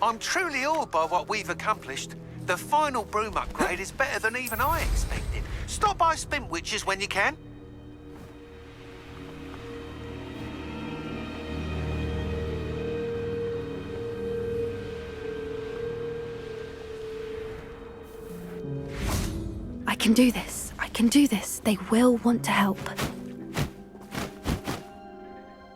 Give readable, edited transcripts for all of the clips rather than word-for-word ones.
I'm truly awed by what we've accomplished. The final broom upgrade is better than even I expected. Stop by Spintwitches when you can. I can do this. I can do this. They will want to help.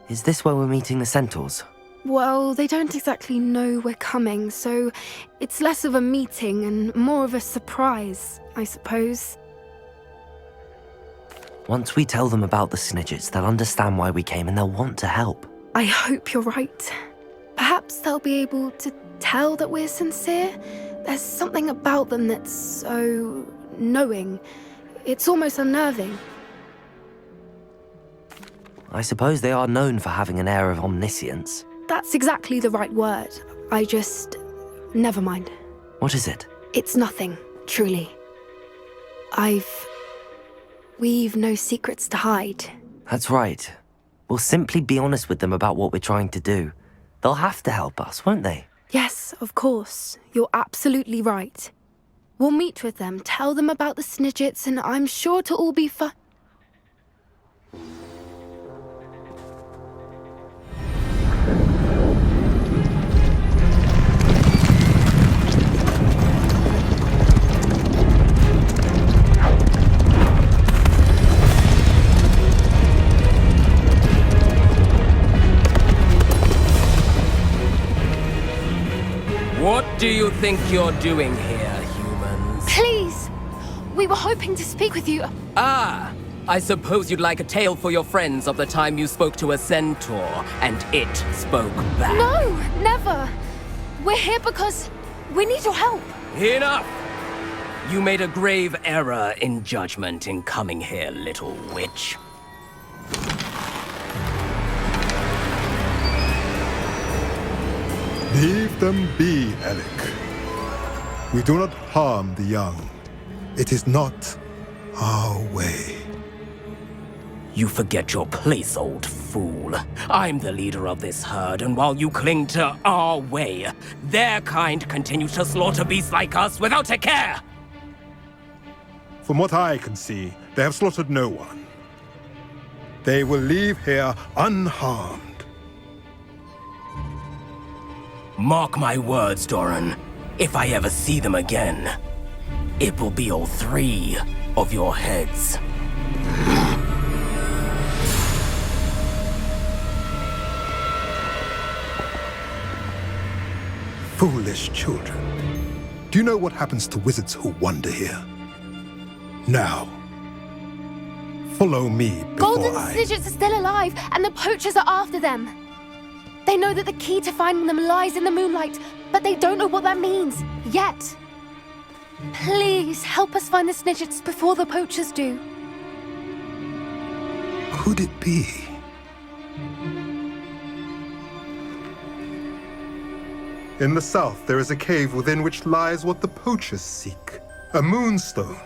Is this where we're meeting the centaurs? Well, they don't exactly know we're coming, so it's less of a meeting and more of a surprise, I suppose. Once we tell them about the Snidgets, they'll understand why we came and they'll want to help. I hope you're right. Perhaps they'll be able to tell that we're sincere. There's something about them that's so knowing. It's almost unnerving. I suppose they are known for having an air of omniscience. That's exactly the right word. Never mind. What is it? It's nothing, truly. We've no secrets to hide. That's right. We'll simply be honest with them about what we're trying to do. They'll have to help us, won't they? Yes, of course. You're absolutely right. We'll meet with them, tell them about the Snidgets, and I'm sure it'll all be fun. What do you think you're doing here, humans? Please! We were hoping to speak with you. Ah! I suppose you'd like a tale for your friends of the time you spoke to a centaur, and it spoke back. No, never! We're here because we need your help. Enough! You made a grave error in judgment in coming here, little witch. Leave them be, Alec. We do not harm the young. It is not our way. You forget your place, old fool. I'm the leader of this herd, and while you cling to our way, their kind continue to slaughter beasts like us without a care! From what I can see, they have slaughtered no one. They will leave here unharmed. Mark my words, Doran. If I ever see them again, it will be all 3 of your heads. Foolish children. Do you know what happens to wizards who wander here? Now, follow me before Golden Snidgets are still alive, and the poachers are after them. They know that the key to finding them lies in the moonlight, but they don't know what that means, yet. Please, help us find the Snidgets before the poachers do. Could it be? In the south, there is a cave within which lies what the poachers seek. A moonstone.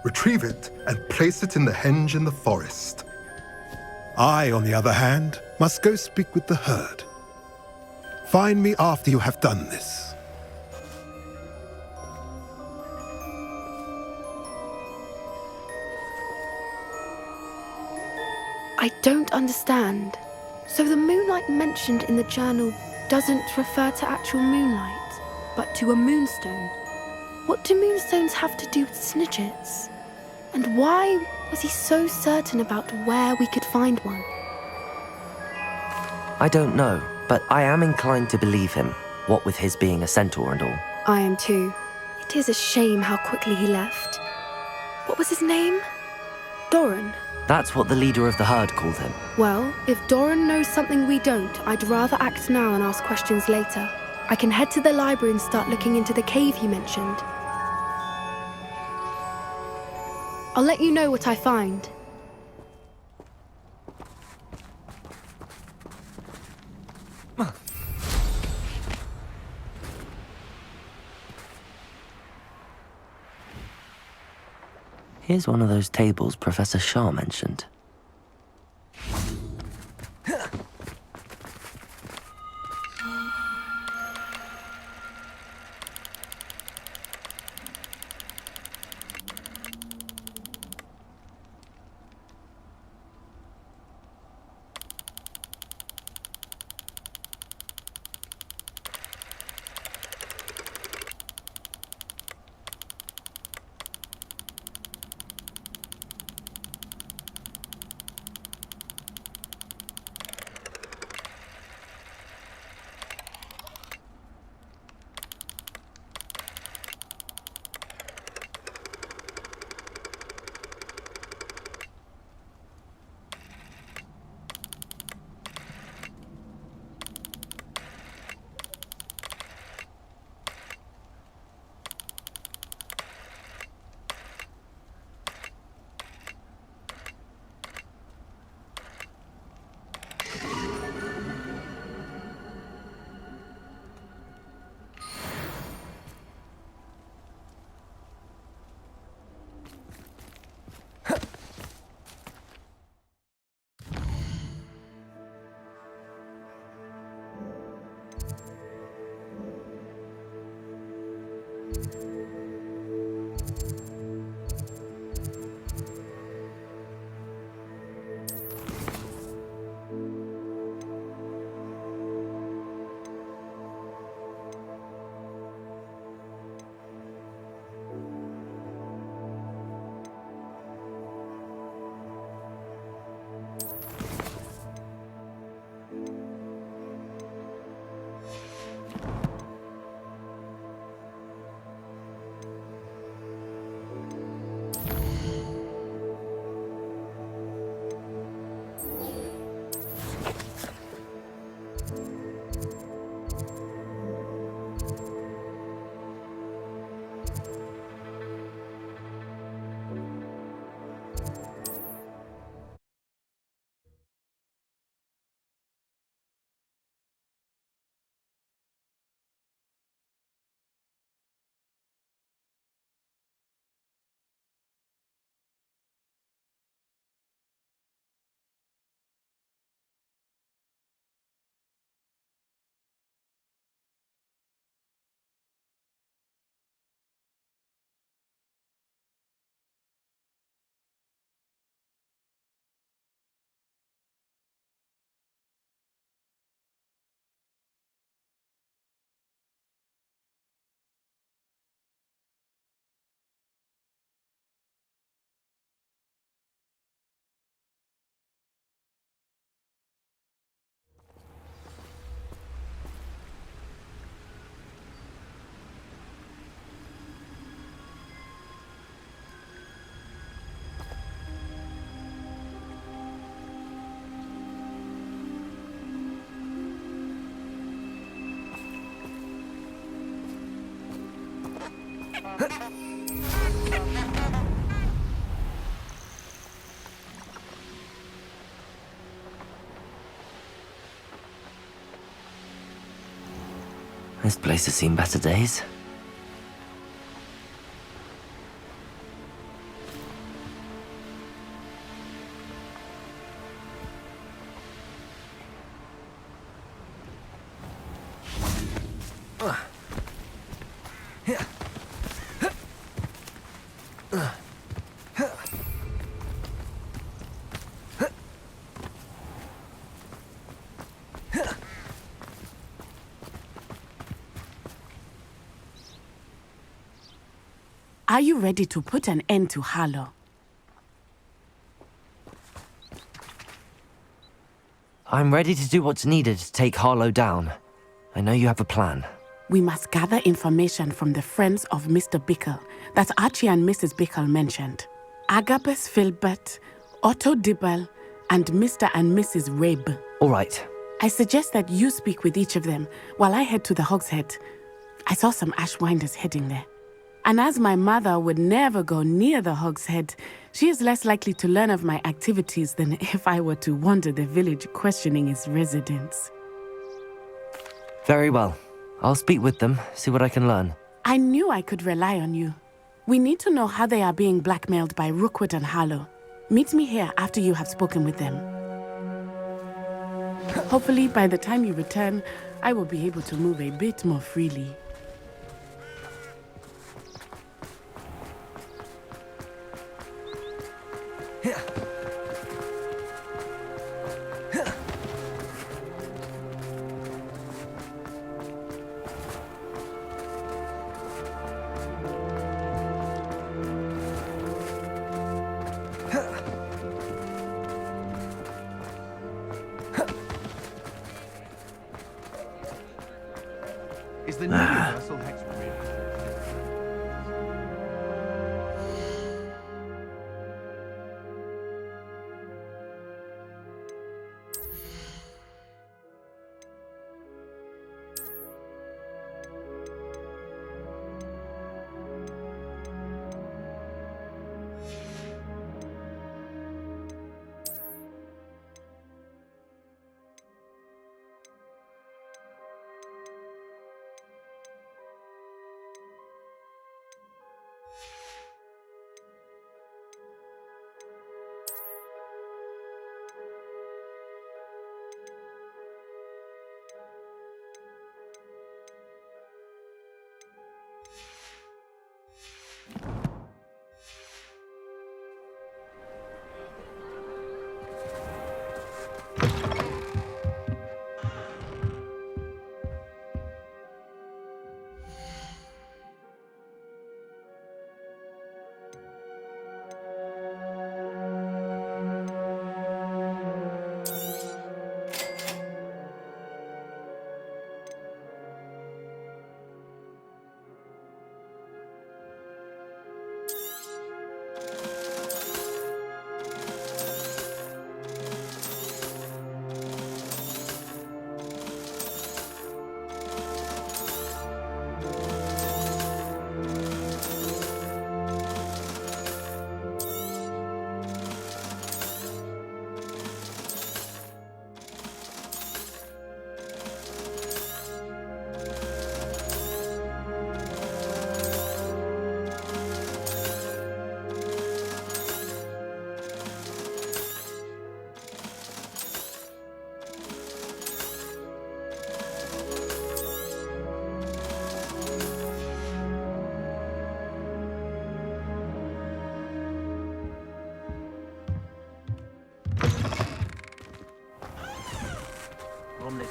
Retrieve it and place it in the henge in the forest. I, on the other hand, must go speak with the herd. Find me after you have done this. I don't understand. So the moonlight mentioned in the journal doesn't refer to actual moonlight, but to a moonstone. What do moonstones have to do with Snidgets? And why was he so certain about where we could find one? I don't know, but I am inclined to believe him, what with his being a centaur and all. I am too. It is a shame how quickly he left. What was his name? Doran. That's what the leader of the herd called him. Well, if Doran knows something we don't, I'd rather act now and ask questions later. I can head to the library and start looking into the cave you mentioned. I'll let you know what I find. Here's one of those tables Professor Shah mentioned. This place has seen better days. Are you ready to put an end to Harlow? I'm ready to do what's needed to take Harlow down. I know you have a plan. We must gather information from the friends of Mr. Bickle that Archie and Mrs. Bickle mentioned. Agabus Filbert, Otto Dibble, and Mr. and Mrs. Rabe. All right. I suggest that you speak with each of them while I head to the Hogshead. I saw some Ashwinders heading there. And as my mother would never go near the Hogshead, she is less likely to learn of my activities than if I were to wander the village questioning its residents. Very well. I'll speak with them, see what I can learn. I knew I could rely on you. We need to know how they are being blackmailed by Rookwood and Harlow. Meet me here after you have spoken with them. Hopefully, by the time you return, I will be able to move a bit more freely. Is the universal hex really?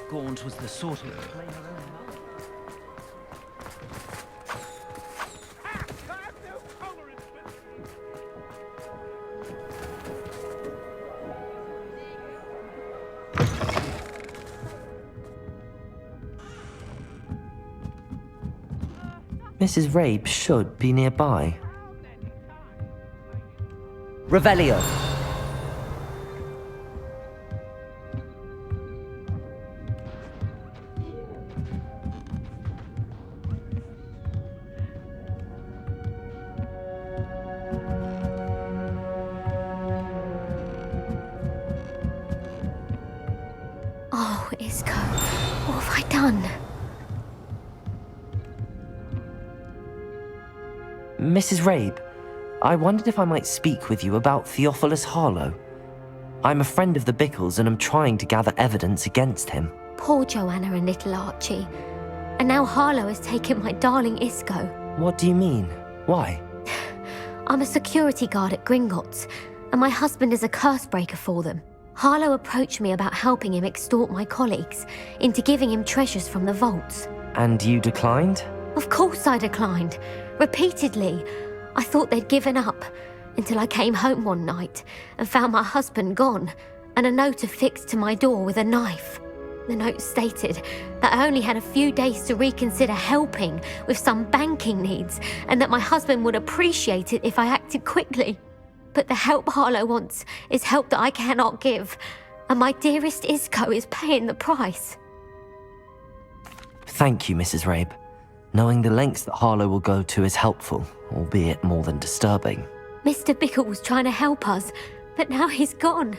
Gaunt was the sort of claim her own life. Mrs. Rabe should be nearby. Revelio! Oh, Isco, what have I done? Mrs. Rabe, I wondered if I might speak with you about Theophilus Harlow. I'm a friend of the Bickles and I'm trying to gather evidence against him. Poor Joanna and little Archie. And now Harlow has taken my darling Isco. What do you mean? Why? I'm a security guard at Gringotts, and my husband is a curse breaker for them. Harlow approached me about helping him extort my colleagues into giving him treasures from the vaults. And you declined? Of course I declined. Repeatedly. I thought they'd given up, until I came home one night and found my husband gone, and a note affixed to my door with a knife. The note stated that I only had a few days to reconsider helping with some banking needs, and that my husband would appreciate it if I acted quickly. But the help Harlow wants is help that I cannot give, and my dearest Isco is paying the price. Thank you, Mrs. Rabe. Knowing the lengths that Harlow will go to is helpful, albeit more than disturbing. Mr. Bickle was trying to help us, but now he's gone.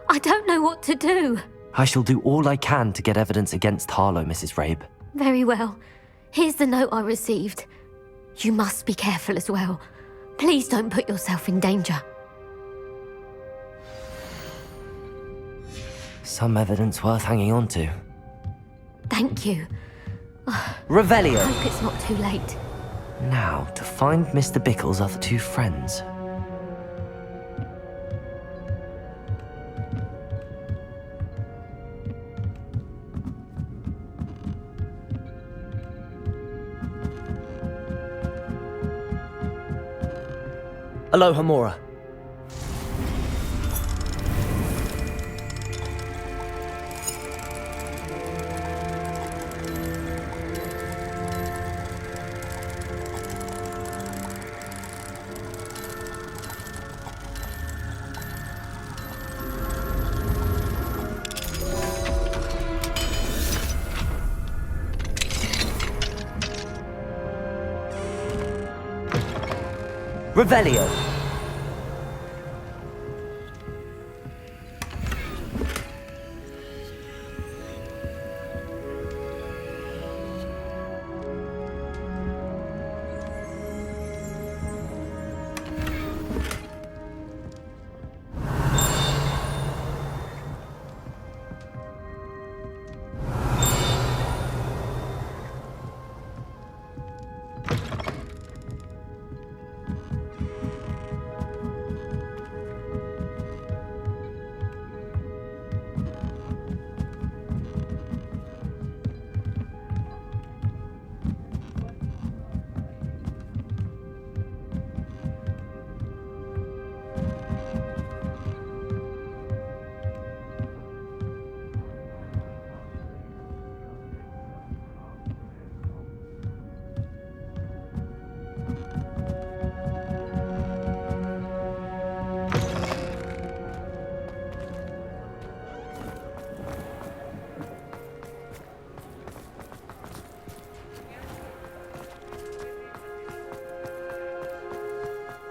I don't know what to do. I shall do all I can to get evidence against Harlow, Mrs. Rabe. Very well. Here's the note I received. You must be careful as well. Please don't put yourself in danger. Some evidence worth hanging on to. Thank you. Revelio! I hope it's not too late. Now, to find Mr. Bickle's other two friends. Aloha, Mora. Revelio.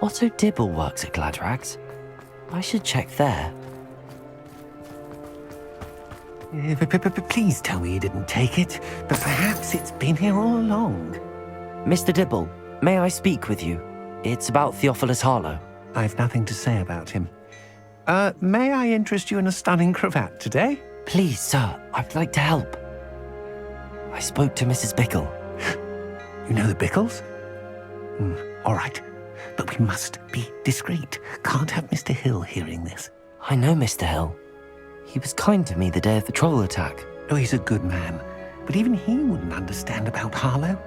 Otto Dibble works at Gladrags. I should check there. Please tell me you didn't take it, but perhaps it's been here all along. Mr. Dibble, may I speak with you? It's about Theophilus Harlow. I've nothing to say about him. May I interest you in a stunning cravat today? Please, sir, I'd like to help. I spoke to Mrs. Bickle. You know the Bickles? All right, but we must be discreet. Can't have Mr. Hill hearing this. I know Mr. Hill. He was kind to me the day of the troll attack. Oh, he's a good man, but even he wouldn't understand about Harlow.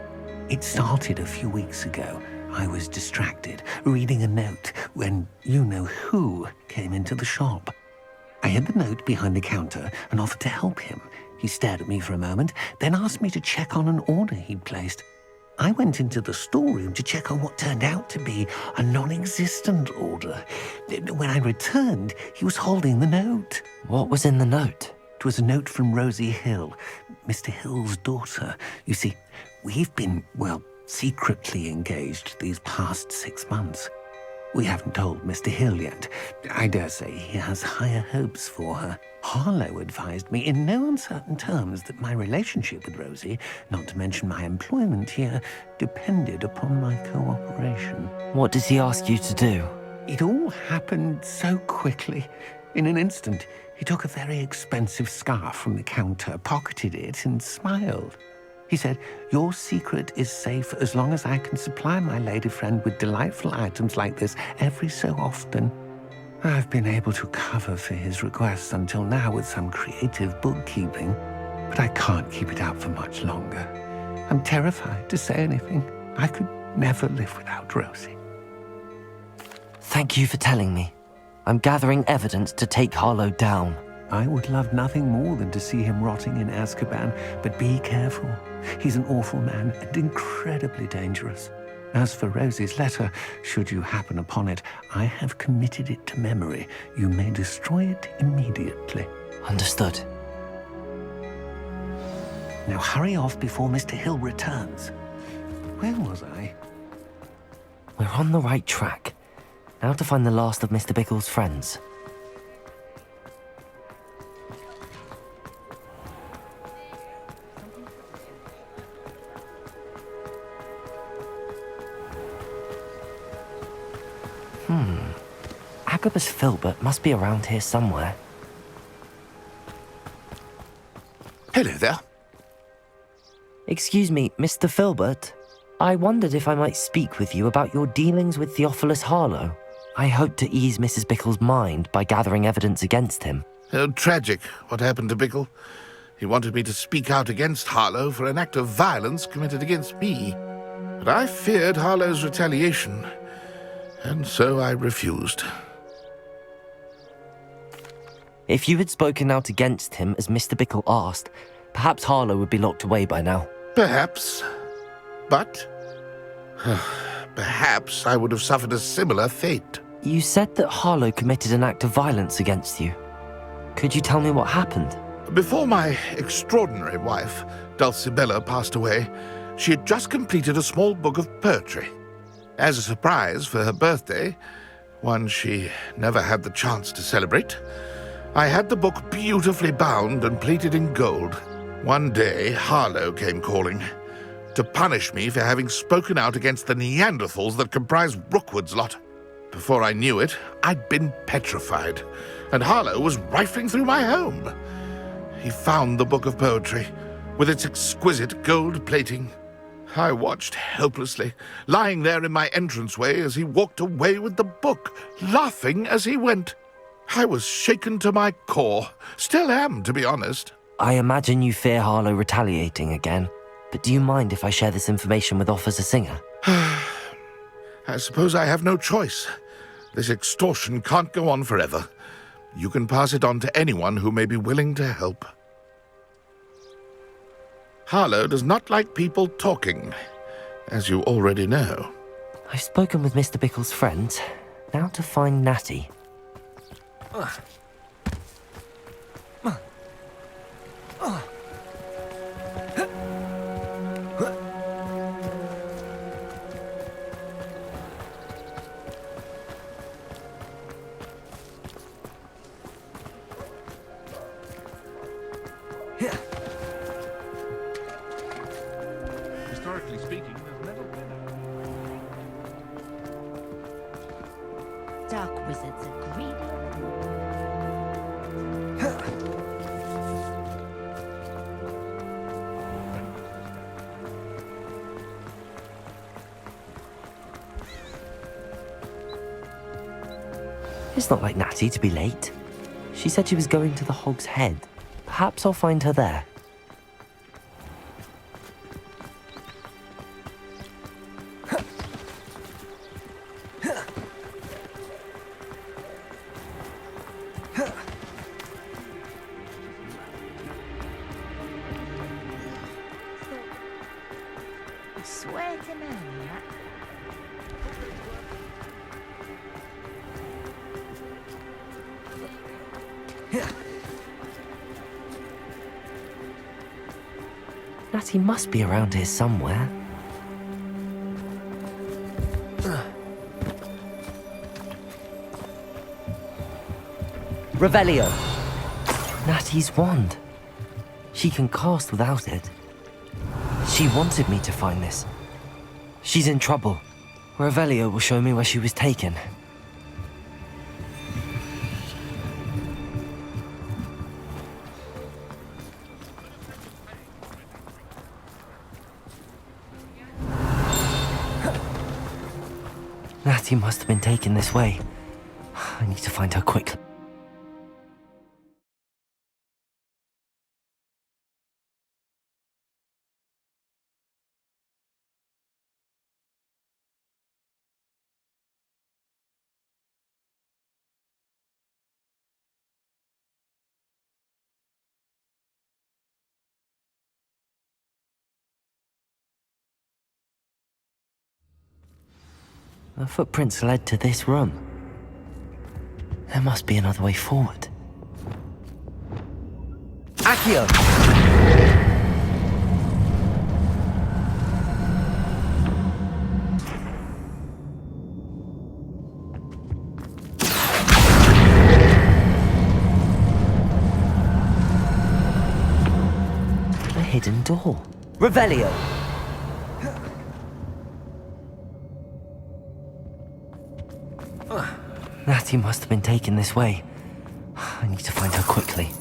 It started a few weeks ago. I was distracted, reading a note, when you-know-who came into the shop. I hid the note behind the counter and offered to help him. He stared at me for a moment, then asked me to check on an order he'd placed. I went into the storeroom to check on what turned out to be a non-existent order. When I returned, he was holding the note. What was in the note? It was a note from Rosie Hill, Mr. Hill's daughter. You see, we've been, secretly engaged these past 6 months. We haven't told Mr. Hill yet. I dare say he has higher hopes for her. Harlow advised me in no uncertain terms that my relationship with Rosie, not to mention my employment here, depended upon my cooperation. What does he ask you to do? It all happened so quickly. In an instant, he took a very expensive scarf from the counter, pocketed it, and smiled. He said, "Your secret is safe as long as I can supply my lady friend with delightful items like this every so often." I've been able to cover for his requests until now with some creative bookkeeping, but I can't keep it out for much longer. I'm terrified to say anything. I could never live without Rosie. Thank you for telling me. I'm gathering evidence to take Harlow down. I would love nothing more than to see him rotting in Azkaban, but be careful. He's an awful man and incredibly dangerous. As for Rosie's letter, should you happen upon it, I have committed it to memory. You may destroy it immediately. Understood. Now hurry off before Mr. Hill returns. Where was I? We're on the right track. Now to find the last of Mr. Bickle's friends. Agabus Filbert must be around here somewhere. Hello there. Excuse me, Mr. Filbert. I wondered if I might speak with you about your dealings with Theophilus Harlow. I hope to ease Mrs. Bickle's mind by gathering evidence against him. Oh, tragic, what happened to Bickle. He wanted me to speak out against Harlow for an act of violence committed against me. But I feared Harlow's retaliation, and so I refused. If you had spoken out against him as Mr. Bickle asked, perhaps Harlow would be locked away by now. Perhaps. But perhaps I would have suffered a similar fate. You said that Harlow committed an act of violence against you. Could you tell me what happened? Before my extraordinary wife, Dulcibella, passed away, she had just completed a small book of poetry. As a surprise for her birthday, one she never had the chance to celebrate, I had the book beautifully bound and plated in gold. One day, Harlow came calling to punish me for having spoken out against the Neanderthals that comprise Rookwood's lot. Before I knew it, I'd been petrified, and Harlow was rifling through my home. He found the book of poetry, with its exquisite gold plating. I watched helplessly, lying there in my entranceway as he walked away with the book, laughing as he went. I was shaken to my core. Still am, to be honest. I imagine you fear Harlow retaliating again, but do you mind if I share this information with Officer Singer? I suppose I have no choice. This extortion can't go on forever. You can pass it on to anyone who may be willing to help. Harlow does not like people talking, as you already know. I've spoken with Mr. Bickle's friends. Now to find Natty. Historically speaking, there's never been Dark wizards are greedy. It's not like Natty to be late. She said she was going to the Hog's Head. Perhaps I'll find her there. I swear to man that. Natty must be around here somewhere. Revelio. Natty's wand. She can cast without it. She wanted me to find this. She's in trouble. Revelio will show me where she was taken. Natty must have been taken this way. I need to find her quickly. The footprints led to this room. There must be another way forward. Accio! A hidden door. Revelio! Natty must have been taken this way. I need to find her quickly.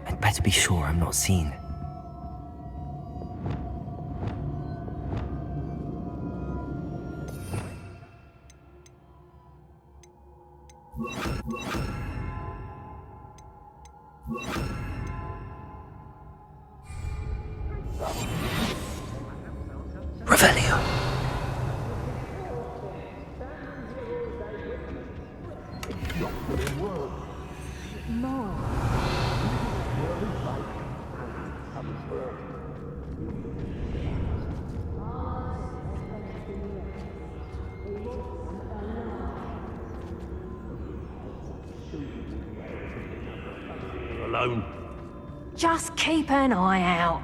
I'd better be sure I'm not seen. Revelio. Alone. Just keep an eye out.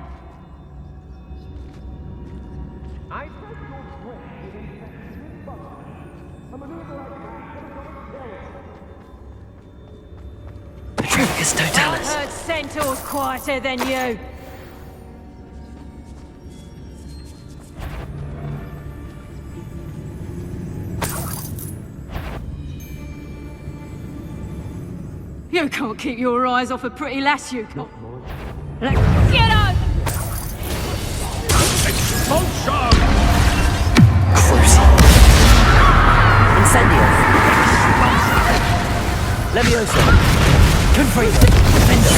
Petrivicus Totalis. I heard Centaur's quieter than you. You can't keep your eyes off a pretty lass, you can't. Get up! Expulsion! Cruci. Incendio. Levioso. Confringo. Defender.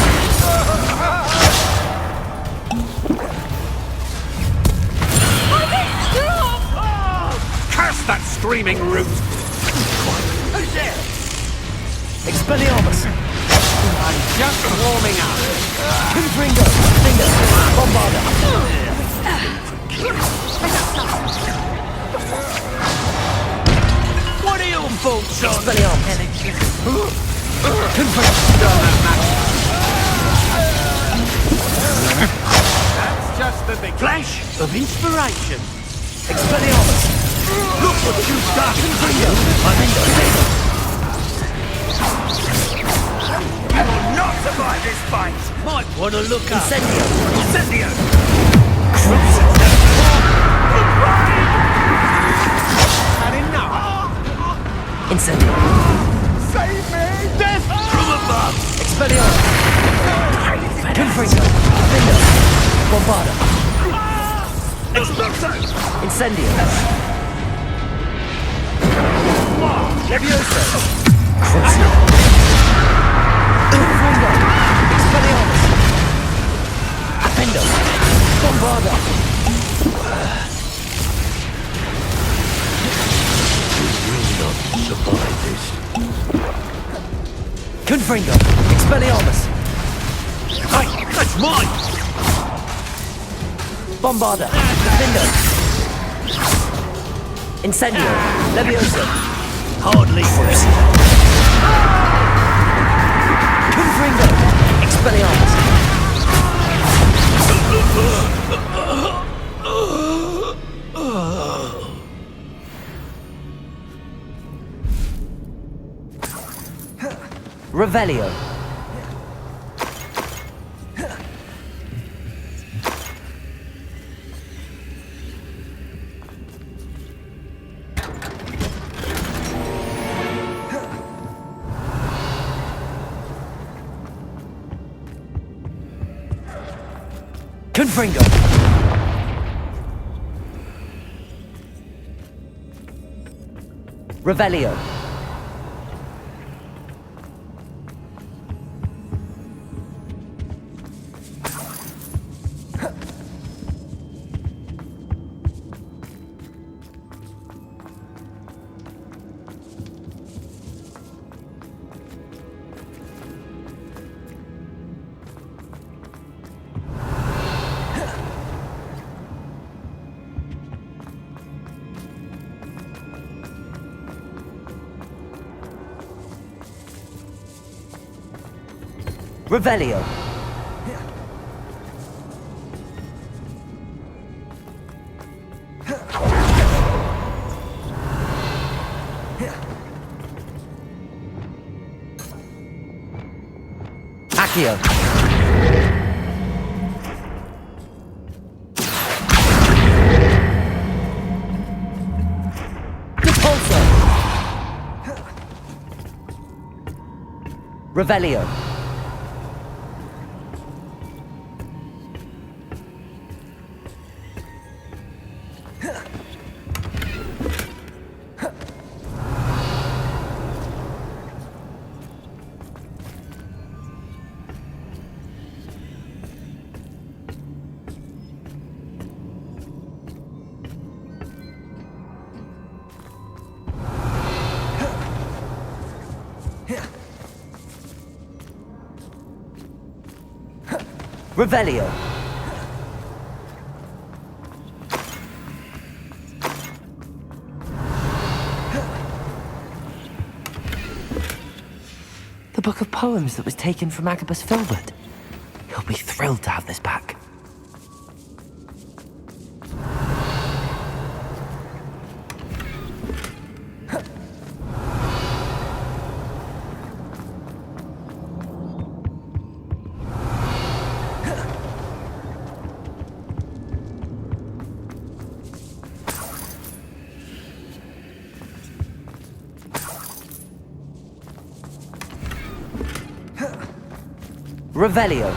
Curse that screaming root! Who's there? Expelliarmus. I'm just warming up. Confringo. Finger. Bombarda. What are your thoughts on Expelliarmus. Confringo. That's just the big flash of inspiration. Expelliarmus. Look what you've done! Confringo. Defender. You will not survive this fight! Might want to look up. Incendio. Incendio! Had enough? Incendio. Save me! Death from above! Expelliarmus. Confringo. Defender. Bombarda. Expulso! Incendio. Levioso. Confringo. Expelliarmus. Appendo. Bombarda. You will not survive this. Confringo. Expelliarmus. Hey, that's mine! Bombarda. Defender. Incendio. Levioso. Hardly first. Confringo. Expelliarmus. Revelio. Confringo. Revelio. Revelio. Accio. Repulso. Revelio. Revelio. The book of poems that was taken from Agabus Filbert. He'll be thrilled to have this back. Revelio.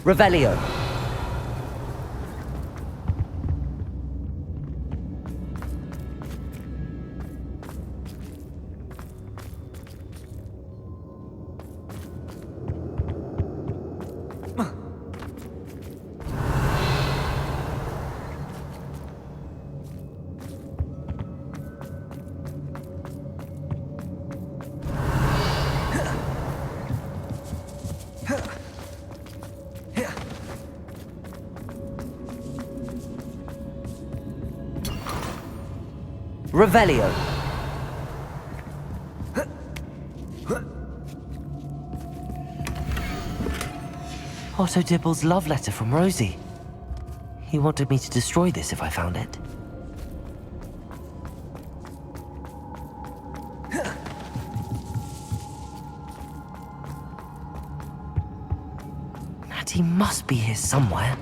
Revelio. Revelio. Otto Dibble's love letter from Rosie. He wanted me to destroy this if I found it. Natty must be here somewhere.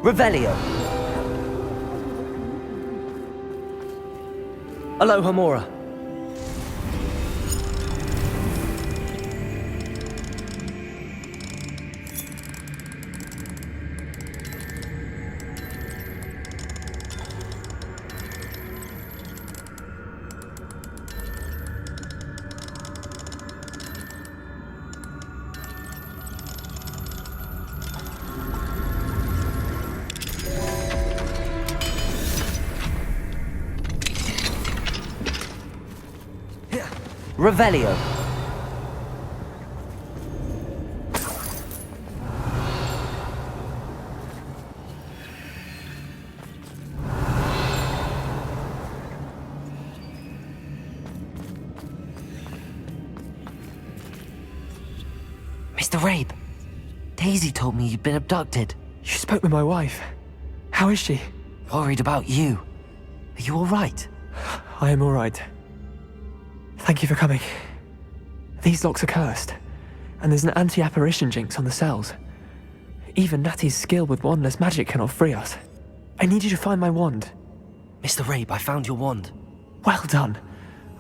Revelio. Alohomora. Revelio. Mr. Rabe, Daisy told me you'd been abducted. You spoke with my wife. How is she? Worried about you. Are you all right? I am all right. Thank you for coming. These locks are cursed, and there's an anti-apparition jinx on the cells. Even Natty's skill with wandless magic cannot free us. I need you to find my wand. Mr. Rabe, I found your wand. Well done.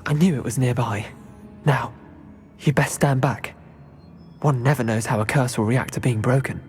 I knew it was nearby. Now, you best stand back. One never knows how a curse will react to being broken.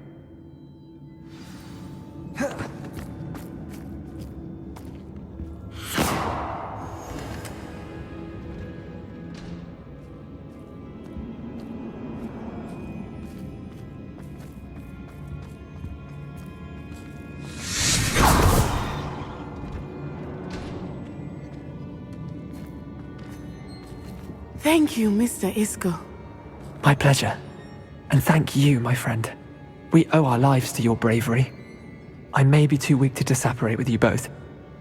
Thank you, Mr. Isco. My pleasure. And thank you, my friend. We owe our lives to your bravery. I may be too weak to disapparate with you both,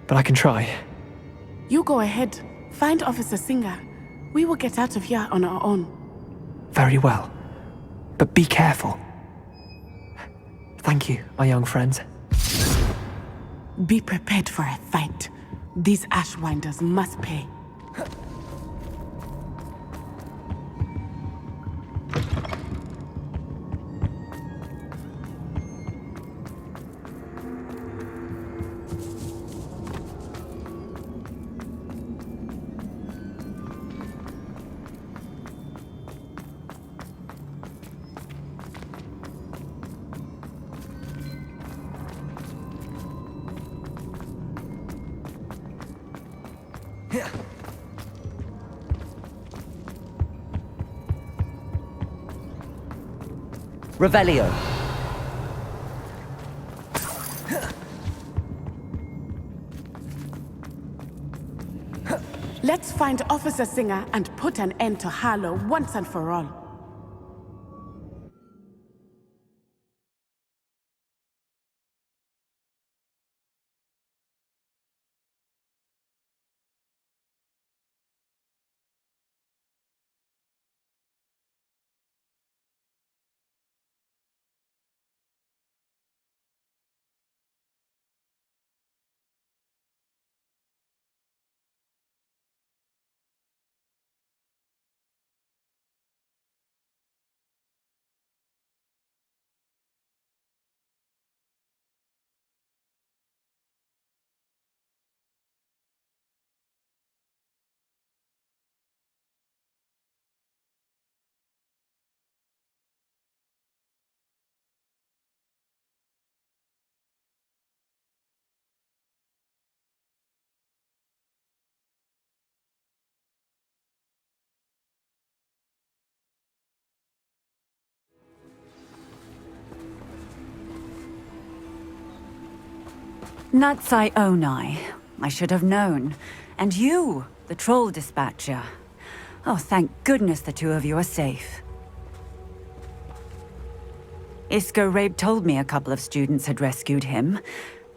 but I can try. You go ahead. Find Officer Singer. We will get out of here on our own. Very well. But be careful. Thank you, my young friends. Be prepared for a fight. These Ashwinders must pay. Revelio. Let's find Officer Singer and put an end to Harlow once and for all. Natsai Onai. I should have known. And you, the troll dispatcher. Oh, thank goodness the two of you are safe. Isco Rabe told me a couple of students had rescued him.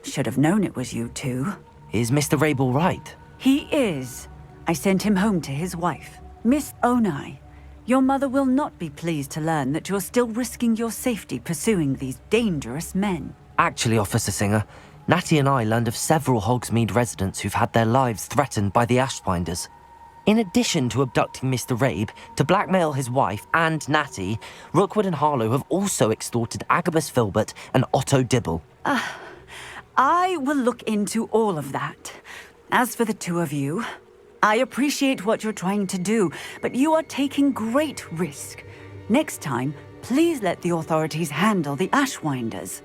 Should have known it was you two. Is Mr. Rabe all right? He is. I sent him home to his wife. Miss Onai, your mother will not be pleased to learn that you're still risking your safety pursuing these dangerous men. Actually, Officer Singer, Natty and I learned of several Hogsmeade residents who've had their lives threatened by the Ashwinders. In addition to abducting Mr. Rabe to blackmail his wife and Natty, Rookwood and Harlow have also extorted Agabus Filbert and Otto Dibble. I will look into all of that. As for the two of you, I appreciate what you're trying to do, but you are taking great risk. Next time, please let the authorities handle the Ashwinders.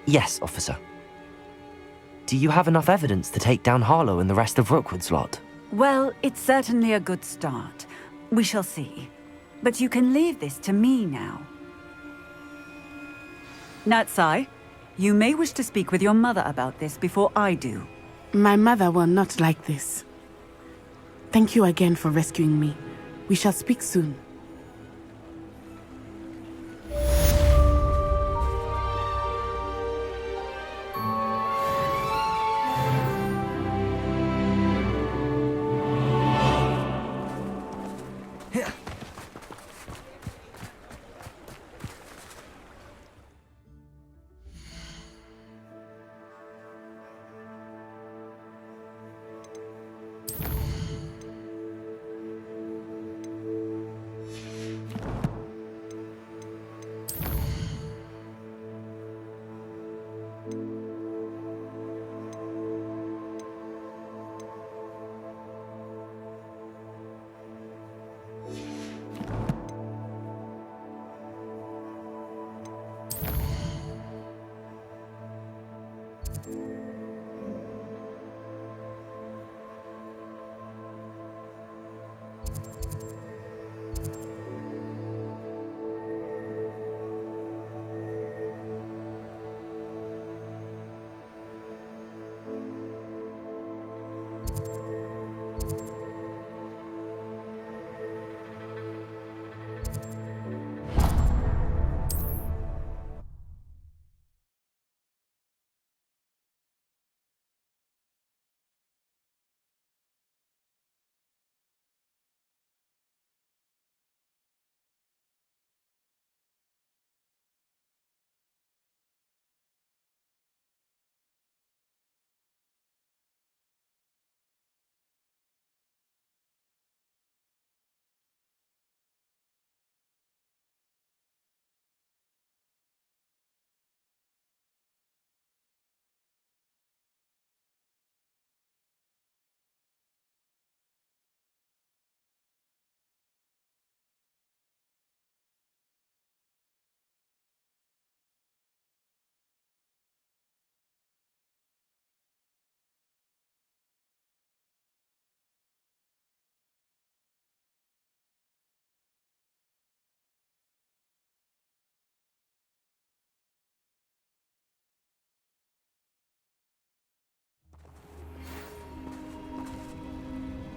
Yes, officer. Do you have enough evidence to take down Harlow and the rest of Rookwood's lot? Well, it's certainly a good start. We shall see. But you can leave this to me now. Natsai, you may wish to speak with your mother about this before I do. My mother will not like this. Thank you again for rescuing me. We shall speak soon.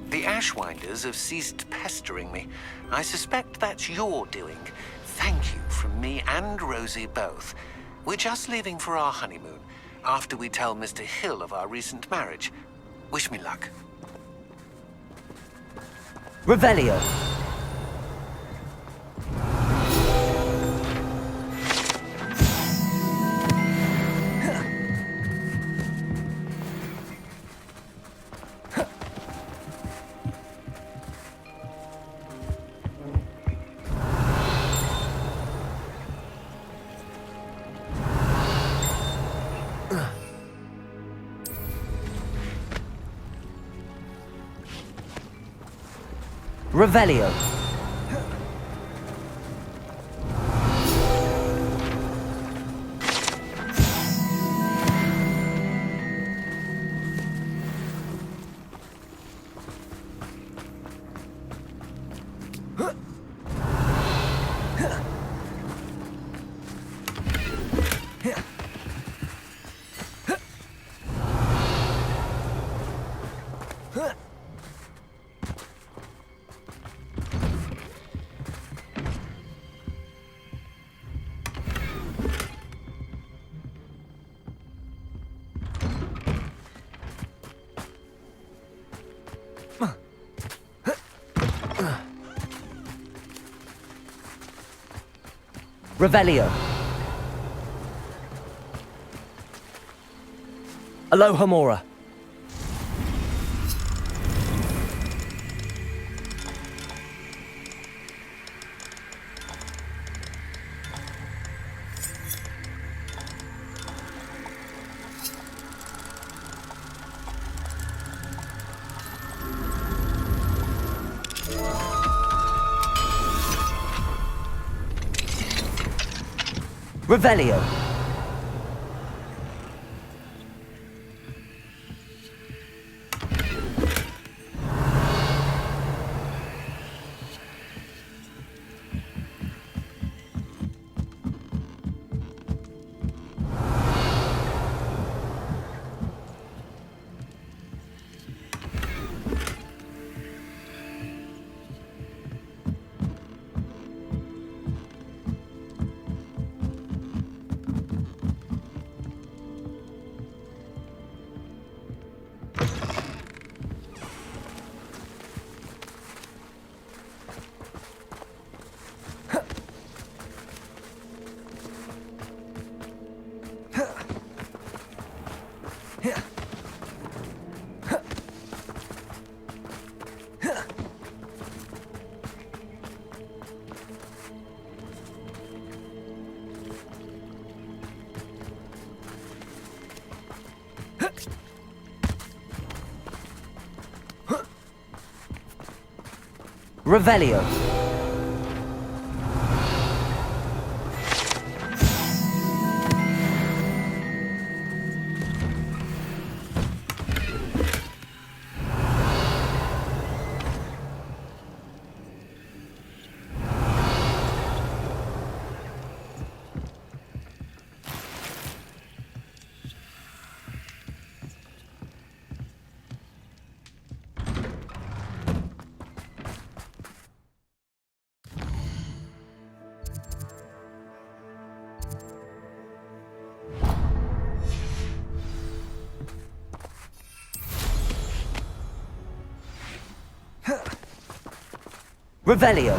The Ashwinders have ceased pestering me. I suspect that's your doing. Thank you from me and Rosie both. We're just leaving for our honeymoon, after we tell Mr. Hill of our recent marriage. Wish me luck. Revelio. Revelio. Revelio. Aloha Mora. Revelio. Revelio. Revelio.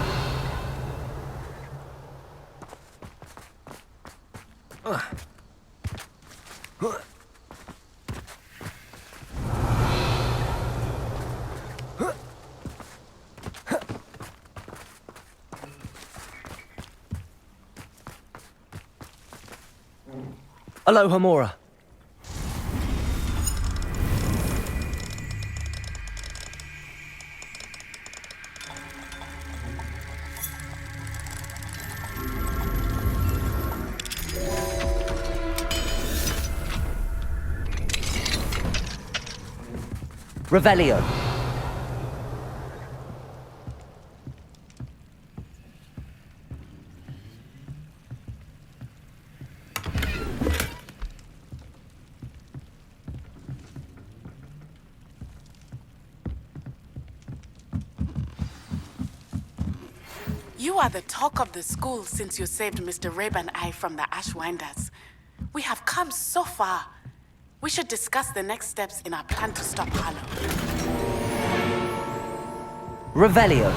Aloha Mora. Revelio. You are the talk of the school since you saved Mr. Rabe and I from the Ashwinders. We have come so far. We should discuss the next steps in our plan to stop Harlow. Revelio.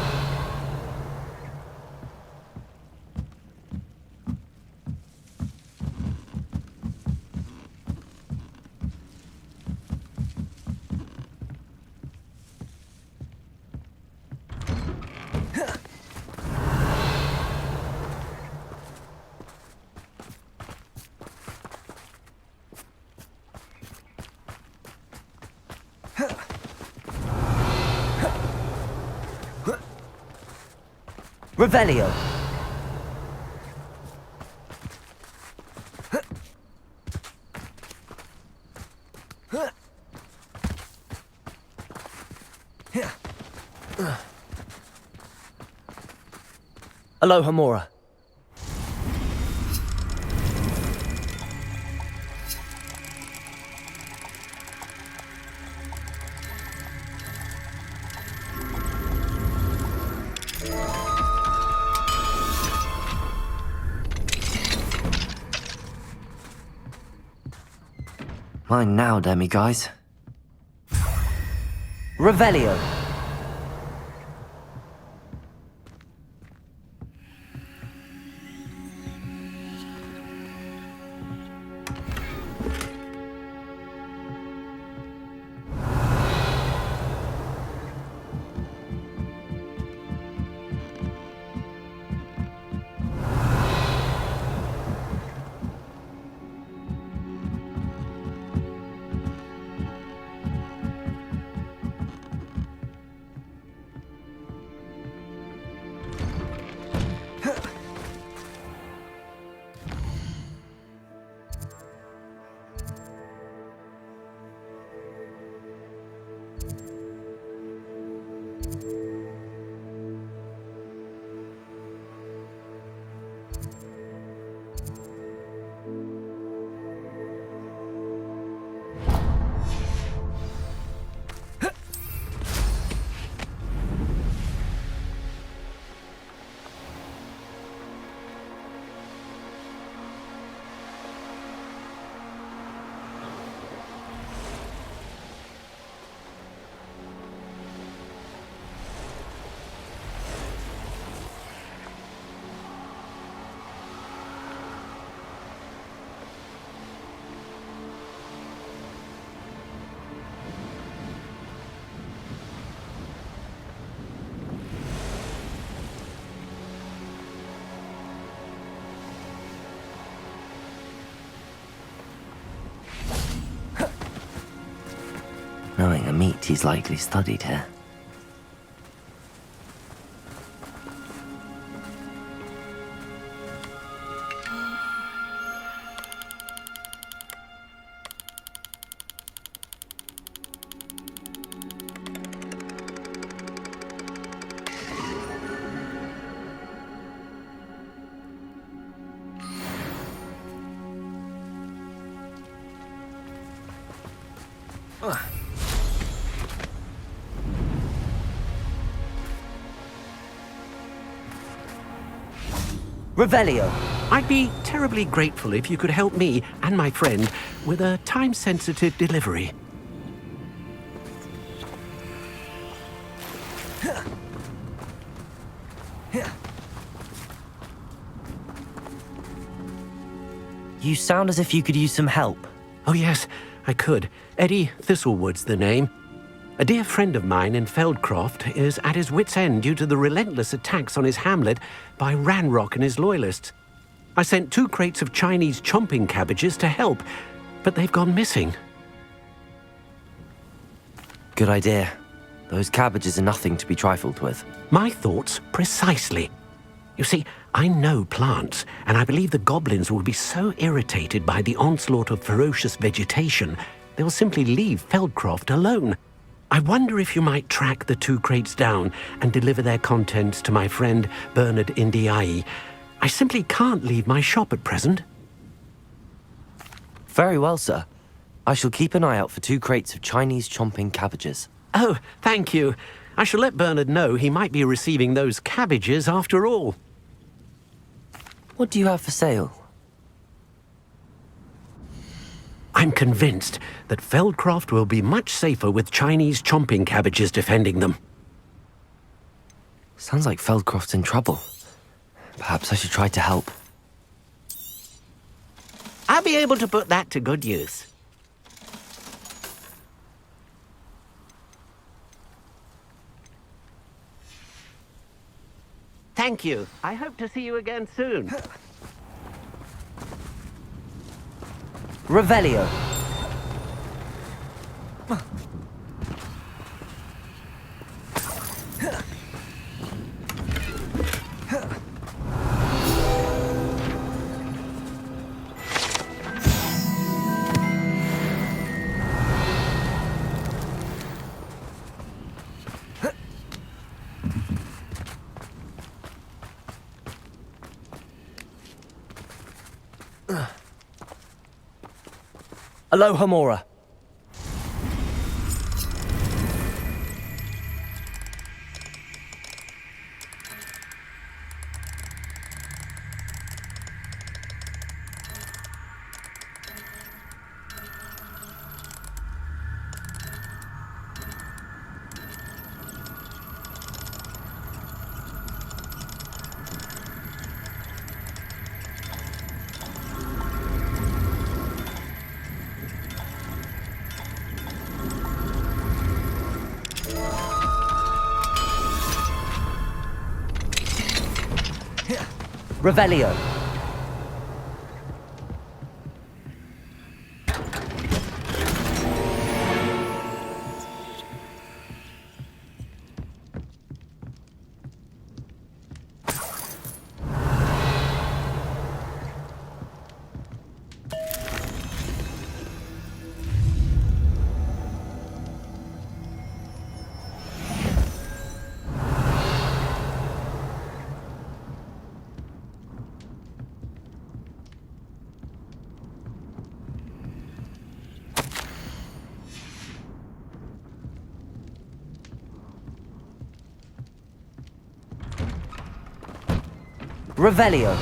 Revelio. Aloha Mora. Mine now, demi-guys. Revelio. Knowing a meat he's likely studied here. Revelio. I'd be terribly grateful if you could help me and my friend with a time-sensitive delivery. You sound as if you could use some help. Oh yes, I could. Eddie Thistlewood's the name. A dear friend of mine in Feldcroft is at his wit's end due to the relentless attacks on his hamlet by Ranrock and his loyalists. I sent 2 crates of Chinese chomping cabbages to help, but they've gone missing. Good idea. Those cabbages are nothing to be trifled with. My thoughts precisely. You see, I know plants, and I believe the goblins will be so irritated by the onslaught of ferocious vegetation, they'll simply leave Feldcroft alone. I wonder if you might track the 2 crates down and deliver their contents to my friend Bernard Indiai. I simply can't leave my shop at present. Very well, sir. I shall keep an eye out for 2 crates of Chinese chomping cabbages. Oh, thank you. I shall let Bernard know he might be receiving those cabbages after all. What do you have for sale? I'm convinced that Feldcroft will be much safer with Chinese chomping cabbages defending them. Sounds like Feldcroft's in trouble. Perhaps I should try to help. I'll be able to put that to good use. Thank you. I hope to see you again soon. Revelio. Aloha Mora. Revelio. Revelio.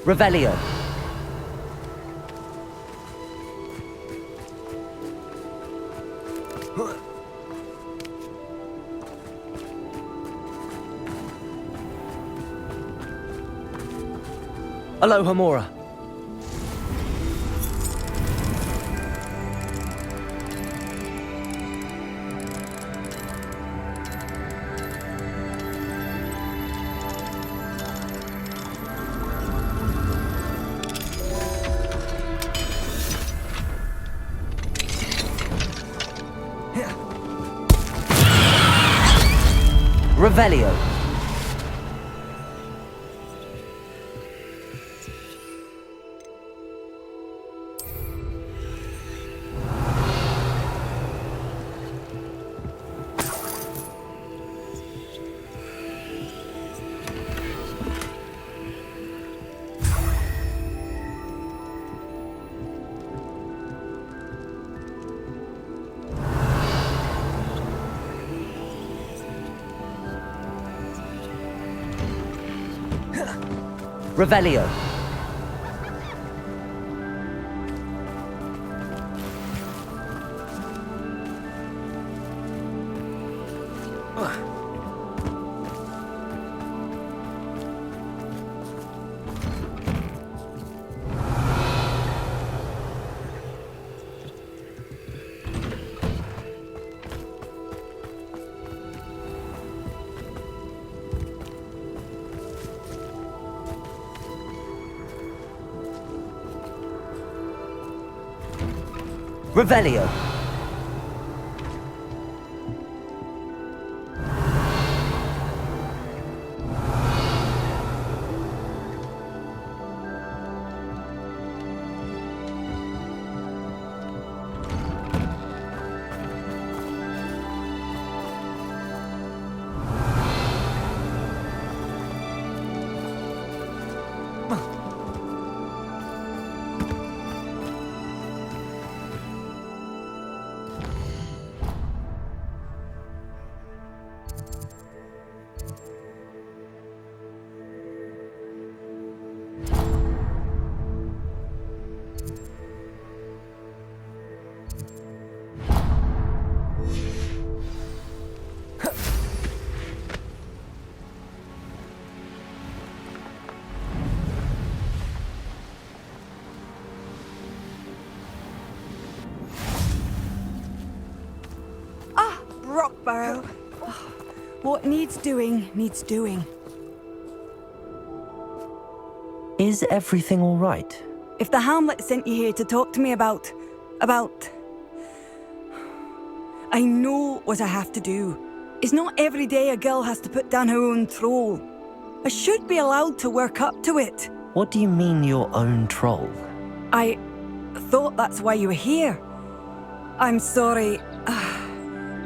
Revelio. Aloha Mora. Revelio! Revelio. Revelio. Rockbarrow. What needs doing, needs doing. Is everything all right? If the Hamlet sent you here to talk to me about... I know what I have to do. It's not every day a girl has to put down her own troll. I should be allowed to work up to it. What do you mean, your own troll? I thought that's why you were here. I'm sorry.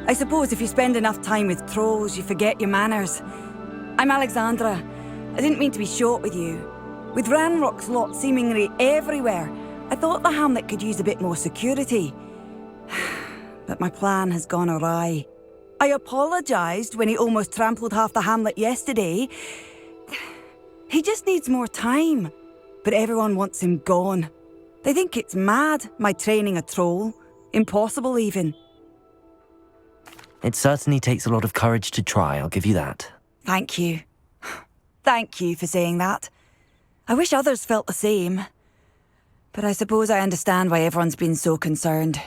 I suppose if you spend enough time with trolls, you forget your manners. I'm Alexandra. I didn't mean to be short with you. With Ranrock's lot seemingly everywhere, I thought the Hamlet could use a bit more security. But my plan has gone awry. I apologised when he almost trampled half the Hamlet yesterday. He just needs more time. But everyone wants him gone. They think it's mad, my training a troll. Impossible, even. It certainly takes a lot of courage to try, I'll give you that. Thank you. Thank you for saying that. I wish others felt the same. But I suppose I understand why everyone's been so concerned.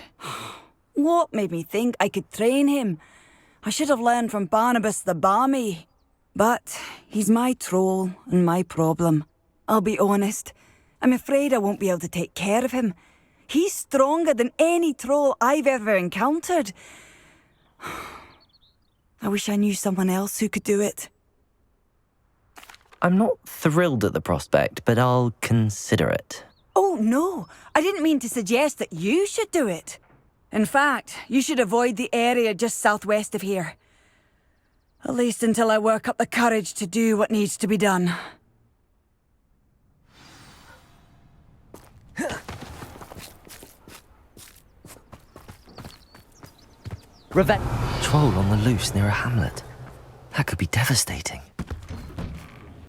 What made me think I could train him? I should have learned from Barnabas the Barmy. But he's my troll and my problem. I'll be honest. I'm afraid I won't be able to take care of him. He's stronger than any troll I've ever encountered. I wish I knew someone else who could do it. I'm not thrilled at the prospect, but I'll consider it. Oh, no. I didn't mean to suggest that you should do it. In fact, you should avoid the area just southwest of here. At least until I work up the courage to do what needs to be done. Troll on the loose near a hamlet. That could be devastating.